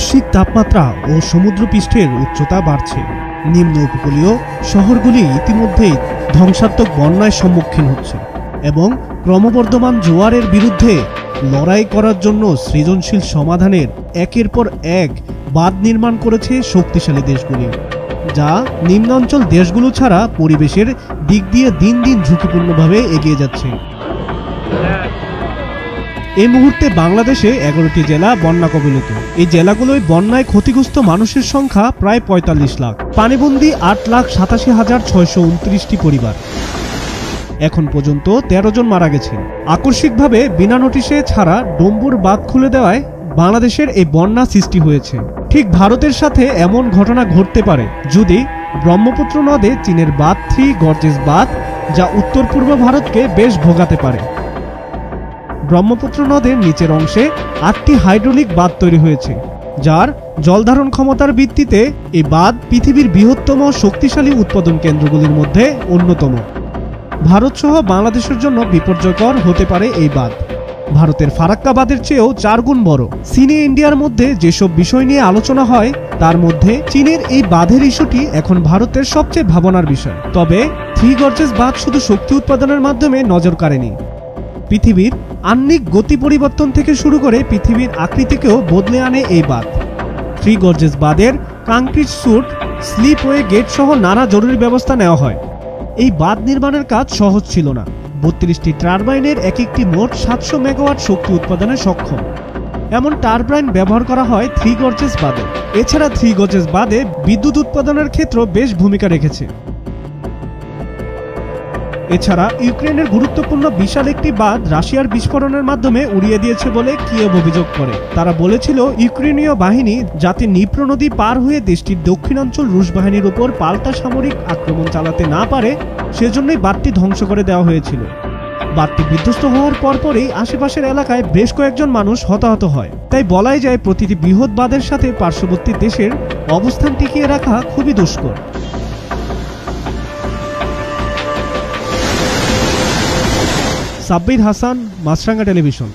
বৈশ্বিক তাপমাত্রা ও সমুদ্রপৃষ্ঠের উচ্চতা বাড়ছে। নিম্ন উপকূলীয় শহরগুলি ইতিমধ্যেই ধ্বংসাত্মক বন্যার সম্মুখীন হচ্ছে এবং ক্রমবর্ধমান জোয়ারের বিরুদ্ধে লড়াই করার জন্য সৃজনশীল সমাধানের একের পর এক বাঁধ নির্মাণ করেছে শক্তিশালী দেশগুলি, যা নিম্নাঞ্চল দেশগুলো ছাড়া পরিবেশের দিক দিয়ে দিন দিন ঝুঁকিপূর্ণভাবে এগিয়ে যাচ্ছে। এই মুহূর্তে বাংলাদেশে 11টি জেলা বন্যা কবলিত। এই জেলাগুলোয় বন্যায় ক্ষতিগ্রস্ত মানুষের সংখ্যা প্রায় ৪৫ লাখ। পানিবন্দী ৮,৮৭,৬২৯টি পরিবার। এখন পর্যন্ত ১৩ জন মারা গেছেন। আকস্মিকভাবে বিনা নোটিশে ছাড়া ডম্বুর বাঁধ খুলে দেওয়ায় বাংলাদেশের এই বন্যা সৃষ্টি হয়েছে। ঠিক ভারতের সাথে এমন ঘটনা ঘটতে পারে যদি ব্রহ্মপুত্র নদে চীনের বাঁধ 3 গর্জেস বাঁধ, যা উত্তর পূর্ব ভারতকে বেশ ভোগাতে পারে। ব্রহ্মপুত্র নদের নিচের অংশে 8টি হাইড্রোলিক বাঁধ তৈরি হয়েছে, যার জলধারণ ক্ষমতার ভিত্তিতে এই বাঁধ পৃথিবীর বৃহত্তম শক্তিশালী উৎপাদন কেন্দ্রগুলির মধ্যে অন্যতম। ভারত সহ বাংলাদেশের জন্য বিপর্যয়কর হতে পারে এই বাঁধ। ভারতের ফারাক্কা বাঁধের চেয়েও 4 গুণ বড়। চীনে ইন্ডিয়ার মধ্যে যেসব বিষয় নিয়ে আলোচনা হয় তার মধ্যে চীনের এই বাঁধের ইস্যুটি এখন ভারতের সবচেয়ে ভাবনার বিষয়। তবে 3 গর্জেস বাঁধ শুধু শক্তি উৎপাদনের মাধ্যমে নজর কাড়েনি, পৃথিবীর আহ্নিক গতি পরিবর্তন থেকে শুরু করে পৃথিবীর আকৃতিকেও বদলে আনে এই বাঁধ। 3 গর্জেস বাঁধের কংক্রিট স্যুট, স্লিপওয়ে গেট সহ নানা জরুরি ব্যবস্থা নেওয়া হয়। এই বাঁধ নির্মাণের কাজ সহজ ছিল না। 32টি টারবাইনের একটি মোট 700 মেগাওয়াট শক্তি উৎপাদনে সক্ষম। এমন টারবাইন ব্যবহার করা হয় 3 গর্জেস বাঁধে। এছাড়া 3 গর্জেস বাঁধে বিদ্যুৎ উৎপাদনের ক্ষেত্রে বেশ ভূমিকা রেখেছে। এছাড়া ইউক্রেনের গুরুত্বপূর্ণ বিশাল একটি বাঁধ রাশিয়ার বিস্ফোরণের মাধ্যমে উড়িয়ে দিয়েছে বলে কিয়েভ অভিযোগ করে। তারা বলেছিল ইউক্রেনীয় বাহিনী যাতে নিপ্রো নদী পার হয়ে দেশটির দক্ষিণাঞ্চল রুশ বাহিনীর উপর পাল্টা সামরিক আক্রমণ চালাতে না পারে, সেজন্যই বাঁধটি ধ্বংস করে দেওয়া হয়েছিল। বাঁধটি বিধ্বস্ত হওয়ার পরপরই আশেপাশের এলাকায় বেশ কয়েকজন মানুষ হতাহত হয়। তাই বলাই যায় প্রতিটি বৃহৎ বাঁধের সাথে পার্শ্ববর্তী দেশের অবস্থান টিকিয়ে রাখা খুবই দুষ্কর। সাব্বির হাসান, মাছরাঙ্গা টেলিভিশন।